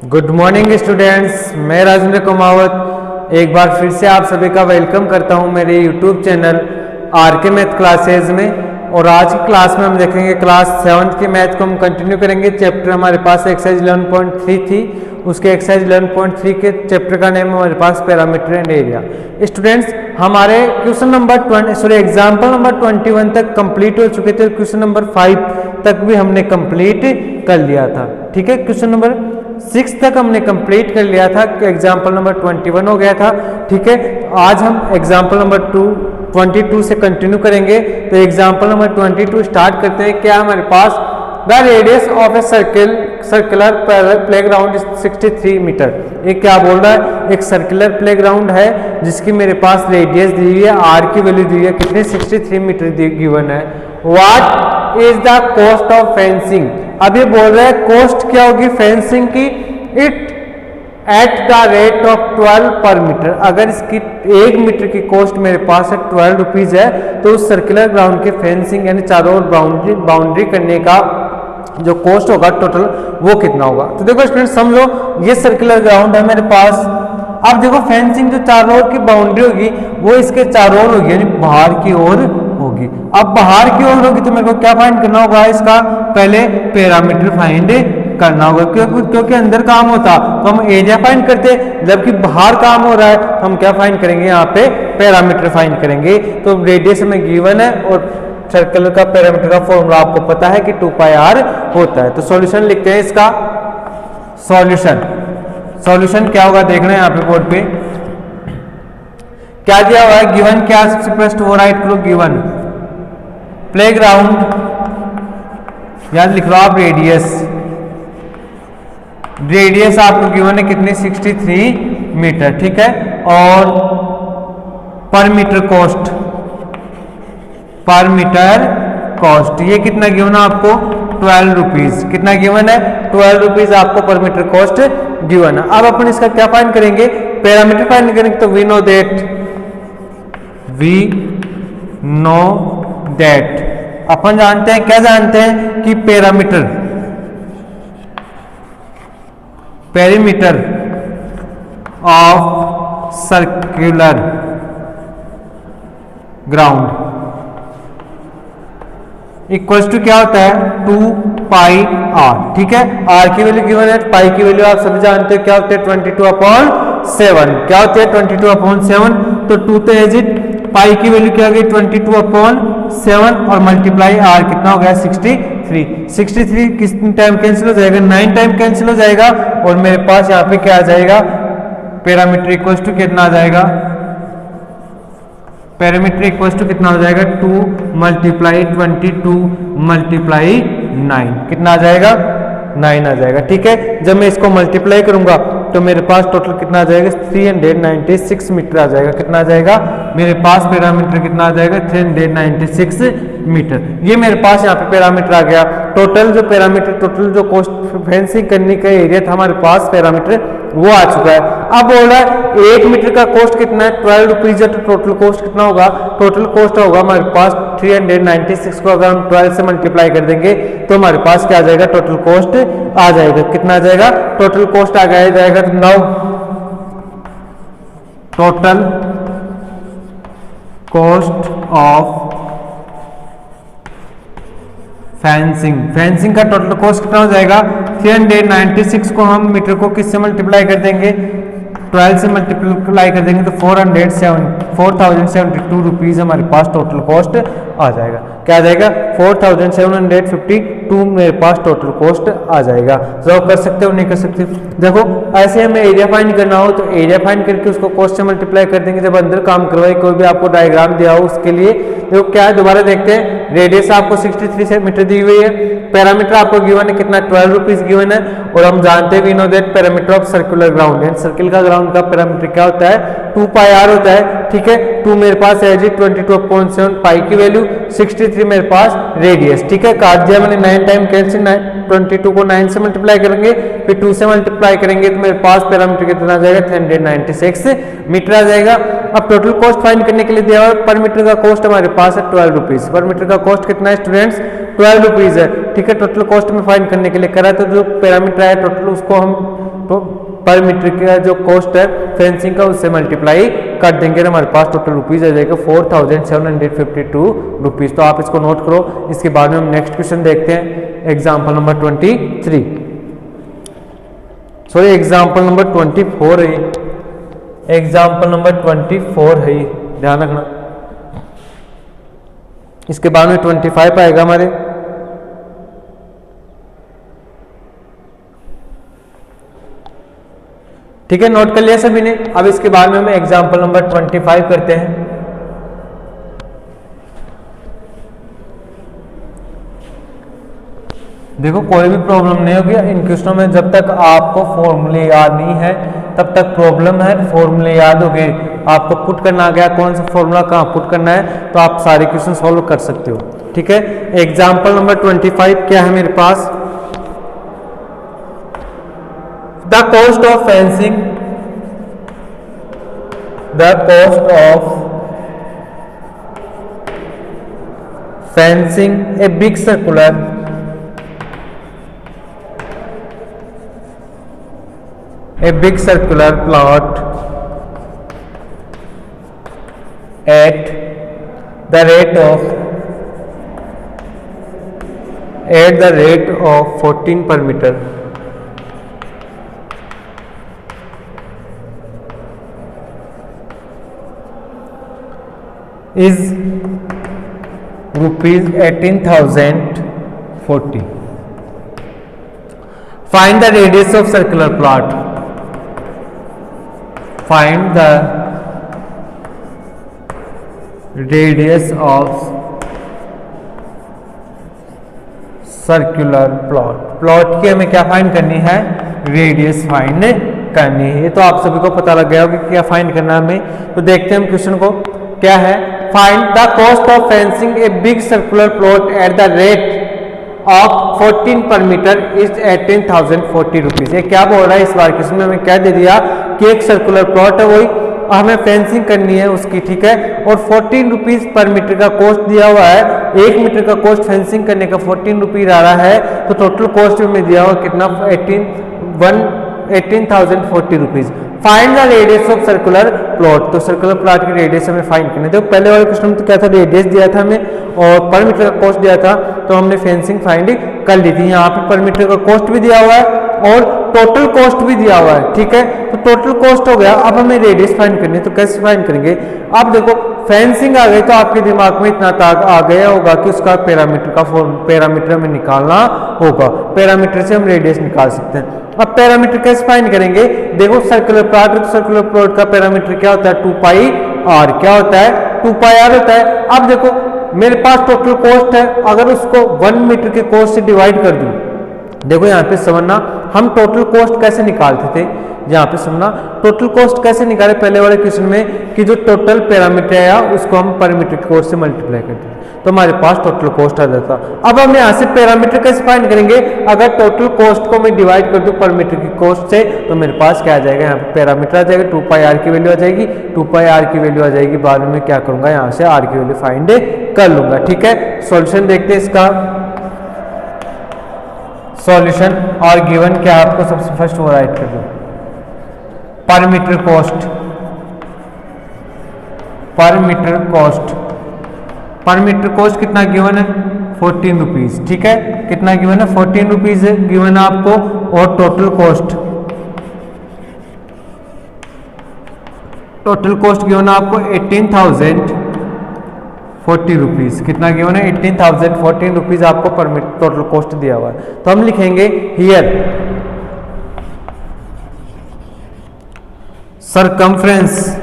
Good morning students, मैं राजेंद्र कुमावत एक बार फिर से आप सभी का वेलकम करता हूं मेरे YouTube channel RK math classes में। और आज की क्लास में हम देखेंगे क्लास 7 के मैथ को हम कंटिन्यू करेंगे। चैप्टर हमारे पास एक्सरसाइज 11.3 थी, उसके एक्सरसाइज 11.3 के चैप्टर का नेम हमारे पास पैरामीटर एंड एरिया। स्टूडेंट्स हमारे क्वेश्चन नंबर एग्जाम्पल नंबर 21 तक कंप्लीट हो चुके थे। क्वेश्चन नंबर 5 तक भी हमने कंप्लीट कर लिया था। ठीक है, क्वेश्चन नंबर 6 तक हमने कंप्लीट कर लिया था, एग्जाम्पल नंबर 21 हो गया था। ठीक है, आज हम एग्जाम्पल नंबर 22 से कंटिन्यू करेंगे। तो एग्जाम्पल नंबर 22 स्टार्ट करते हैं। क्या हमारे पास the radius of a circular playground 63 metre. ये क्या बोल रहा है, एक सर्कुलर प्लेग्राउंड है जिसकी मेरे पास रेडियस दी हुई है, आर की वैल्यू दी हुई है, कितने 63 मीटर गिवन है। What is the cost of fencing. अब ये बोल रहा है कॉस्ट क्या होगी फेंसिंग की, it at the rate of 12 पर मीटर। अगर इसकी 1 मीटर की कॉस्ट मेरे पास है 12 रुपीज है, तो उस सर्कुलर ग्राउंड के फेंसिंग यानी चारों ओर बाउंड्री करने का जो कॉस्ट होगा टोटल वो कितना होगा। तो देखो स्टूडेंट समझो, ये सर्कुलर ग्राउंड है मेरे पास। अब देखो फेंसिंग जो चारों ओर की बाउंड्री होगी वो इसके चारों ओर होगी, यानी बाहर की ओर होगी। अब बाहर की ओर होगी तो मेरे को क्या फाइंड करना होगा, इसका पहले पैरामीटर फाइंड करना होगा, क्योंकि अंदर काम होता तो हम एरिया फाइंड करते, जबकि बाहर काम हो रहा है तो हम क्या फाइंड करेंगे, यहाँ पे पैरामीटर फाइंड करेंगे। तो रेडियस में गिवन है और सर्कल का पैरामीटर का फॉर्मूला आपको पता है कि 2πr होता है। तो सॉल्यूशन लिखते हैं इसका। सॉल्यूशन क्या होगा देखना है यहाँ पे बोर्ड पे क्या दिया हुआ है, गिवन क्या, सबसे फर्स्ट वो राइट करो, गिवन प्लेग्राउंड, याद लिख लो आप रेडियस आपको गिवन है कितनी 63 मीटर। ठीक है, और पर मीटर कॉस्ट ये कितना गिवन है आपको 12 रुपीज। कितना गिवन है 12 रुपीज आपको पर मीटर कॉस्ट गिवन है। अब अपन इसका क्या फाइंड करेंगे, पैरामीटर फाइंड करेंगे। तो वी नो दैट अपन जानते हैं, क्या जानते हैं कि perimeter of circular ground equals to क्या होता है 2πr। ठीक है, r की वैल्यू गिवन है, पाई की वैल्यू आप सभी जानते हो क्या होते हैं 22/7। क्या होते हैं 22/7। तो 2 तो एज इट, पाई की वैल्यू क्या हो गई 22/7 और मल्टीप्लाई r कितना हो गया 63 किस टाइम कैंसिल हो जाएगा, 9 टाइम कैंसिल हो जाएगा। और मेरे पास यहाँ पे क्या आ जाएगा, पैरामीटर इक्वल्स टू कितना आ जाएगा, पैरामीटर इक्वल्स टू कितना हो जाएगा 2 × 22 × 9 कितना आ जाएगा 9 आ जाएगा। ठीक है, जब मैं इसको मल्टीप्लाई करूंगा तो मेरे पास टोटल कितना आ जाएगा 396 मीटर आ जाएगा। कितना आ जाएगा मेरे पास पैरामीटर कितना आ जाएगा 396 मीटर। ये मेरे पास यहाँ पे पैरामीटर आ गया। टोटल जो कॉस्ट फेंसिंग करने का एरिया था हमारे पास पैरामीटर वो आ चुका है। अब बोल रहा है 1 मीटर का कॉस्ट कितना है 12 रुपीज है, तो टोटल कॉस्ट कितना होगा, टोटल कॉस्ट होगा हमारे पास 396 को अगर हम 12 से मल्टीप्लाई कर देंगे तो हमारे पास क्या आ जाएगा, टोटल कॉस्ट आ जाएगा। कितना आ जाएगा, टोटल कॉस्ट आ जाएगा 9। टोटल कॉस्ट ऑफ फेंसिंग का टोटल कॉस्ट कितना हो जाएगा 396 को हम मीटर को किससे मल्टीप्लाई कर देंगे, 12 से मल्टीप्लाई कर देंगे तो 4072 रुपीज हमारे पास टोटल कॉस्ट आ जाएगा। क्या आ जाएगा 4752 मेरे पास टोटल कॉस्ट आ जाएगा। जॉब कर सकते हो नहीं कर सकते, देखो ऐसे हमें एरिया फाइंड करना हो तो एरिया फाइंड करके उसको कॉस्ट से मल्टीप्लाई कर देंगे। जब अंदर काम करवाए कोई भी आपको डायग्राम दिया हो उसके लिए, देखो क्या है दोबारा देखते हैं। रेडियस आपको 63 मीटर दी हुई है, पैरामीटर आपको गिवन है कितना 12 रुपीज गिवन है। और हम जानते हैं we know that parameter of circular ground है, सर्किल का ग्राउंड का पैरामीटर क्या होता है 2πr होता है। ठीक है, 2 मेरे पास है जी 22/7, पाई की वैल्यू 63 मेरे पास रेडियस। ठीक है, काट दिया मैंने 9 टाइम कैंसिल, 22 को 9 से मल्टीप्लाई करेंगे फिर 2 से मल्टीप्लाई करेंगे तो मेरे पास पैरामीटर कितना आ जाएगा 396 मीटर आ जाएगा। अब टोटल कॉस्ट फाइंड करने के लिए दिया हुआ पर मीटर का कॉस्ट हमारे पास है 12 रुपीज। पर मीटर का कॉस्ट कितना है स्टूडेंट्स 12 रुपीज है। ठीक है, टोटल कॉस्ट में फाइंड करने के लिए करा तो जो पैरामीटर है टोटल उसको हम तो पर मीटर का जो कॉस्ट है फेंसिंग का उससे मल्टीप्लाई कर देंगे, हमारे पास टोटल रुपीज आ जाएगा 4752 रुपीज। तो आप इसको नोट करो। इसके बाद में हम नेक्स्ट क्वेश्चन देखते हैं, example number 23, sorry example number 24 है, एग्जाम्पल नंबर 24 है, ध्यान रखना। इसके बाद में 25 आएगा हमारे। ठीक है, नोट कर लिया सभी ने। अब इसके बाद में हम एग्जाम्पल नंबर 25 करते हैं। देखो कोई भी प्रॉब्लम नहीं होगी इन क्वेश्चनों में, जब तक आपको फॉर्मूले याद नहीं है तब तक प्रॉब्लम है। फॉर्मूले याद हो गए, आपको पुट करना आ गया कौन सा फॉर्मूला कहाँ पुट करना है, तो आप सारे क्वेश्चन सॉल्व कर सकते हो। ठीक है, एग्जाम्पल नंबर 25 क्या है मेरे पास, the cost of fencing, the cost of fencing a big circular plot at the rate of 14 per meter is rupees 18,040. Find the radius of circular plot. Find the radius of circular plot की हमें क्या find करनी है, radius find करनी है। ये तो आप सभी को पता लग गया होगा कि क्या फाइंड करना है हमें। तो देखते हैं हम क्वेश्चन को, क्या है, find the cost of fencing a big circular plot at the rate of 14 पर मीटर इज 18,040 रुपीज। ये क्या बोल रहा है इस बार क्वेश्चन में, हमें क्या दे दिया कि एक सर्कुलर प्लॉट है, वही हमें फेंसिंग करनी है उसकी, ठीक है, और 14 रुपीज पर मीटर का कॉस्ट दिया हुआ है। 1 मीटर का कॉस्ट फेंसिंग करने का 14 रुपीज आ रहा है, तो टोटल कॉस्ट में दिया हुआ कितना 18,040 rupees. Find the radius of circular plot, तो सर्कुलर प्लॉट की रेडियस हमें फाइंड करनी है। देखो पहले वाले क्वेश्चन में तो क्या था, रेडियस दिया था हमें और पर मीटर का कॉस्ट दिया था, तो हमने फेंसिंग फाइंड कर ली थी। यहाँ पे पर मीटर का कॉस्ट भी दिया हुआ है और टोटल कॉस्ट भी दिया हुआ है, ठीक है, तो टोटल कॉस्ट हो गया। अब हमें रेडियस फाइंड करनी है, तो कैसे फाइंड करेंगे। अब देखो फेंसिंग आ गई तो आपके दिमाग में इतना ताक आ गया होगा कि उसका पैरामीटर हमें निकालना होगा, पैरामीटर से हम रेडियस निकाल सकते हैं। अब पैरामीटर कैसे फाइंड करेंगे, देखो सर्कुलर प्लॉट, तो सर्कुलर प्लॉट का पैरामीटर क्या होता है, 2πr, क्या होता है 2πr होता है। अब देखो मेरे पास टोटल कॉस्ट है, अगर उसको 1 मीटर के कॉस्ट से डिवाइड कर दूं, देखो यहाँ पे समझना हम टोटल कॉस्ट कैसे निकालते थे, यहाँ पे समझना टोटल कॉस्ट कैसे निकाले पहले वाले क्वेश्चन में, कि जो टोटल पैरामीटर आया उसको हम पर मीटर के कॉस्ट से मल्टीप्लाई करते थे, तो हमारे पास टोटल कॉस्ट आ जाता। अब हम यहाँ से पैरामीटर कैसे फाइंड करेंगे, अगर टोटल कॉस्ट को मैं डिवाइड कर दूं पर मीटर की कॉस्ट से, तो मेरे पास क्या आ जाएगा, यहाँ पे पैरामीटर आ जाएगा, 2πr की वैल्यू आ जाएगी, 2πr की वैल्यू आ जाएगी। बाद में क्या करूंगा, यहाँ से r की वैल्यू फाइंड कर लूंगा। ठीक है, सॉल्यूशन देखते हैं इसका। सॉल्यूशन और गिवन क्या आपको सबसे फर्स्ट वो राइट कर दो, पर मीटर कॉस्ट, पर मीटर कॉस्ट, पर मीटर कॉस्ट कितना गिवन है 14 रुपीज, ठीक है, कितना गिवन है 14 रुपीज गिवन है आपको, और total cost, total cost given है आपको 18,040 रुपीज, कितना गिवन है 18,014 रुपीज आपको पर मीटर टोटल कॉस्ट दिया हुआ है। तो हम लिखेंगे here circumference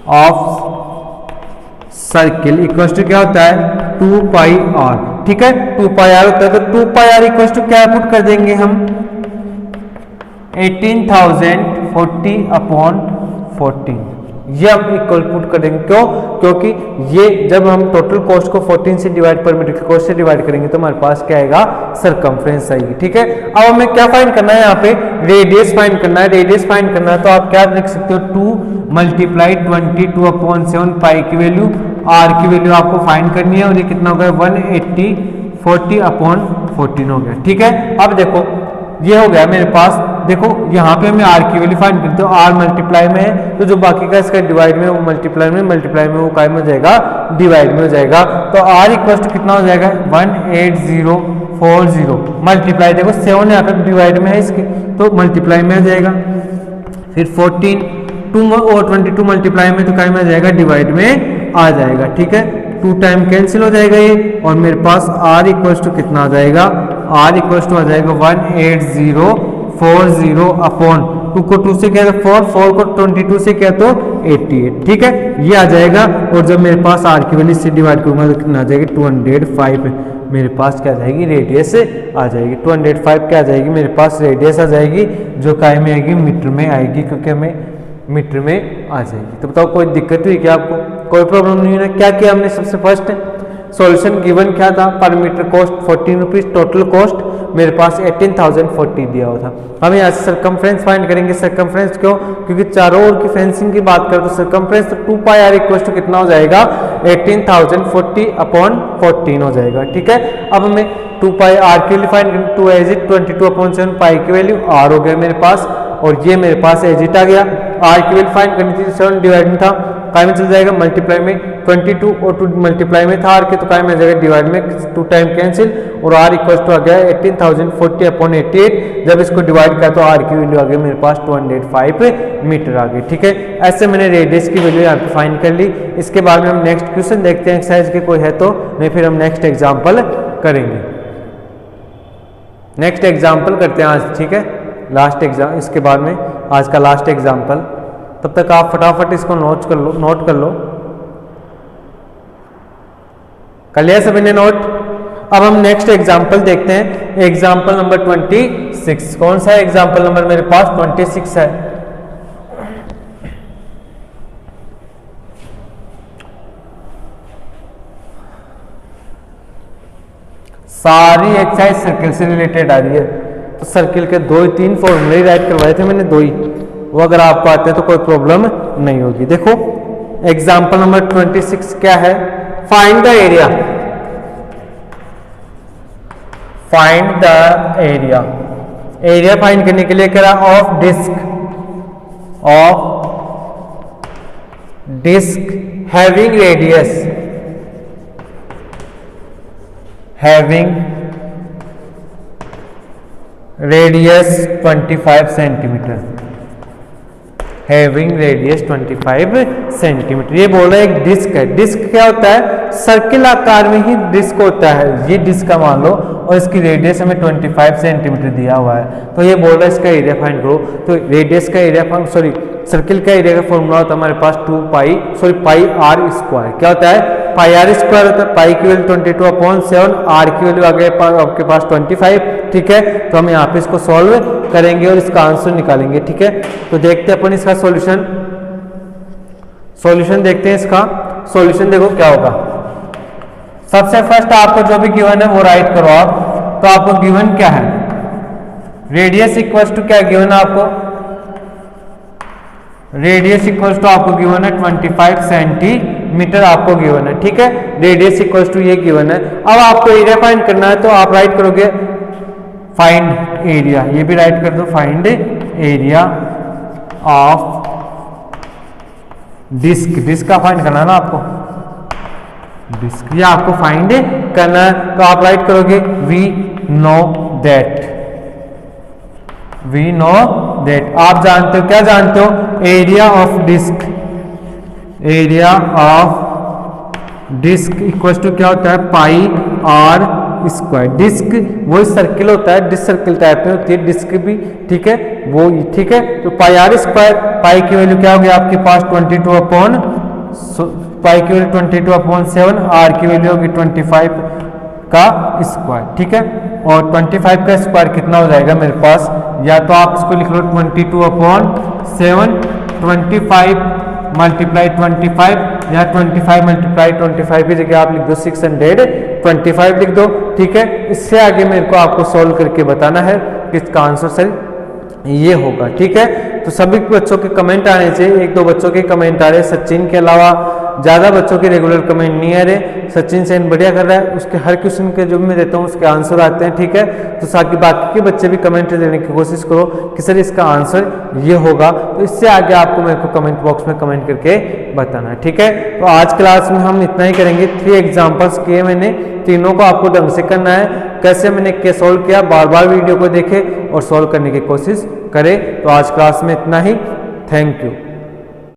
of circle equal to क्या होता है 2πr, ठीक है, 2πr होता है, तो 2πr इक्वल टू क्या पुट कर देंगे हम 18,040 अपॉन 14, ये हम इक्वल पुट कर देंगे। क्यों, क्योंकि ये जब हम टोटल कॉस्ट को 14 से डिवाइड पर मीटर की कॉस्ट से डिवाइड करेंगे तो हमारे पास क्या आएगा, सरकमफ्रेंस आएगी। ठीक है, अब हमें क्या फाइंड करना है, यहाँ पे रेडियस फाइंड करना है। रेडियस फाइंड करना है तो आप क्या लिख सकते हो, 2 मल्टीप्लाई 22/7 पाई की वैल्यू, r की वैल्यू आपको फाइंड करनी है, और ये कितना होगा 180 40/14 हो गया। ठीक है, अब देखो ये हो गया मेरे पास। देखो यहाँ पे मैं आर की वैल्यू फाइंड करते हो, आर मल्टीप्लाई में है तो जो बाकी का इसका डिवाइड में वो मल्टीप्लाई में वो काय में हो जाएगा, डिवाइड में हो जाएगा। तो आर इक्वल टू कितना हो जाएगा 18040 मल्टीप्लाई, देखो 7 यहाँ पे डिवाइड में है इसके तो मल्टीप्लाई में आ जाएगा। फिर 14 2 और 22 मल्टीप्लाई में तो काय में आ जाएगा, डिवाइड में आ जाएगा। ठीक है, 2 टाइम कैंसिल हो जाएगा ये और मेरे पास आर इक्वल टू कितना आ जाएगा, आर इक्वल टू आ जाएगा 18040 अपॉन 2 को 2 से क्या तो 4 को 22 से क्या तो 88। ठीक है, ये आ जाएगा और जब मेरे पास आर की वैल्यू से डिवाइड करूंगा तो कितना आ जाएगी 205 मेरे पास क्या आ जाएगी, रेडियस आ जाएगी। 205 क्या आ जाएगी मेरे पास, रेडियस आ जाएगी जो काय में आएगी, मीटर में आएगी क्योंकि हमें मीटर में आ जाएगी। तो बताओ कोई दिक्कत हुई क्या आपको, कोई प्रॉब्लम नहीं है ना। क्या किया हमने, सबसे फर्स्ट सॉल्यूशन गिवन क्या था, पर metre cost 14 rupees, total cost मेरे पास 18,040 दिया हुआ था। हम यहाँ से सरकमफ्रेंस फाइंड करेंगे। सरकमफ्रेंस क्यों, क्योंकि चारों ओर की फेंसिंग की बात करें तो सरकमफ्रेंस तो 2 पाई आर इक्वल टू कितना हो जाएगा 18,040/14 हो जाएगा। ठीक है, अब हमें 2 पाई आर की वैल्यू फाइंड करेंगे। 2 एज इट 22/7 पाई की वैल्यू आर हो गया मेरे पास और ये मेरे पास एज इट आ गया। आर की वैल्यू फाइंड करनी थी, 7 डिवाइड में था, काय में चल जाएगा मल्टीप्लाई में, 22 और 2 मल्टीप्लाई में था आर के तो काय में आ जाएगा डिवाइड में, 2 टाइम कैंसिल और आर इक्वल टू आ गया 18,040/88। जब इसको डिवाइड किया तो आर की वैल्यू आ गई मेरे पास 205 मीटर आ गई। ठीक है, ऐसे मैंने रेडियस की वैल्यू यहाँ पे फाइंड कर ली। इसके बाद में हम नेक्स्ट क्वेश्चन देखते हैं एक्सरसाइज के, कोई है तो नहीं फिर हम नेक्स्ट एग्जाम्पल करेंगे। नेक्स्ट एग्जाम्पल करते हैं आज। ठीक है, लास्ट एग्जाम, इसके बाद में आज का लास्ट एग्जाम्पल। तब तक आप फटाफट इसको नोट कर लो। कर लिया सभी ने नोट। अब हम नेक्स्ट एग्जाम्पल देखते हैं, एग्जाम्पल नंबर 26। कौन सा एग्जाम्पल नंबर मेरे पास 26 है। सारी एक्सरसाइज सर्किल से रिलेटेड आ रही है तो सर्किल के 2-3 फॉर्मूले राइट करवाए थे मैंने, 2 ही, वो अगर आपको आते हैं तो कोई प्रॉब्लम नहीं होगी। देखो एग्जाम्पल नंबर 26 क्या है, find the area. Find the area, area find करने के लिए करा of disc having radius, radius 25 centimetre, having radius 25 centimetre. ये बोल रहा है एक डिस्क है। डिस्क क्या होता है, सर्किल आकार में ही डिस्क होता है। ये डिस्क का मान लो और इसकी रेडियस हमें 25 सेंटीमीटर दिया हुआ है तो ये बोल रहा है इसका एरिया फाइंड करो। तो रेडियस का एरिया सर्किल का एरिया का फॉर्मूला होता है हमारे पास पाई आर स्क्वायर। क्या होता है, पाई आर स्क्वायर होता है। पाई की वैल्यू 22/7, आर की वैल्यू आ गई आपके पास 25। ठीक है, तो हम यहाँ पे इसको सॉल्व करेंगे और इसका आंसर निकालेंगे। ठीक है, तो देखते हैं अपन इसका सॉल्यूशन देखते हैं। इसका सॉल्यूशन देखो क्या होगा। सबसे फर्स्ट आपको जो भी गिवन है वो राइट करो आप। तो आपको गिवन क्या है, रेडियस इक्वल टू क्या गिवन है आपको, रेडियस इक्वल टू आपको गिवन है 25 सेंटीमीटर आपको गिवन है। ठीक है, रेडियस इक्वल टू ये गिवन है। अब आपको एरिया फाइंड करना है तो आप राइट करोगे फाइंड एरिया, ये भी राइट कर दो, फाइंड एरिया ऑफ डिस्क का फाइंड करना है ना आपको, डिस्क ये आपको फाइंड करना है। तो आप राइट करोगे वी नो दैट, आप जानते हो, क्या जानते हो, area of disc equal to क्या होता है पाई आर स्क्वायर। डिस्क वो सर्किल होता है, डिस्क सर्किल टाइप में होती है डिस्क भी। ठीक है, वो ठीक है, तो पाई आर स्क्वायर, पाई की वैल्यू क्या होगी आपके पास 22/7, आर की वैल्यू होगी 25 का स्क्वायर। ठीक है, और 25 का स्क्वायर कितना हो जाएगा मेरे पास, या तो आप इसको लिख लो 22/7, 25 मल्टीप्लाई 25 या 25 मल्टीप्लाई 25 की जगह आप लिख दो 625 लिख दो। ठीक है, इससे आगे मेरे को आपको सॉल्व करके बताना है कि इसका आंसर सर ये होगा। ठीक है, तो सभी बच्चों के कमेंट आने चाहिए। 1-2 बच्चों के कमेंट आ रहे हैं, सचिन के अलावा ज़्यादा बच्चों के रेगुलर कमेंट नहीं आ रहे। सचिन सेन बढ़िया कर रहा है, उसके हर क्वेश्चन के जो मैं देता हूँ उसके आंसर आते हैं, ठीक है। तो साथ बाकी के बच्चे भी कमेंट देने की कोशिश करो कि सर इसका आंसर ये होगा, तो इससे आगे आपको मेरे को कमेंट बॉक्स में कमेंट करके बताना है, ठीक है। तो आज क्लास में हम इतना ही करेंगे। 3 एग्जाम्पल्स किए मैंने, तीनों को आपको ढंग से करना है। कैसे मैंने क्या सॉल्व किया, बार बार वीडियो को देखे और सॉल्व करने की कोशिश करें। तो आज क्लास में इतना ही। Thank you.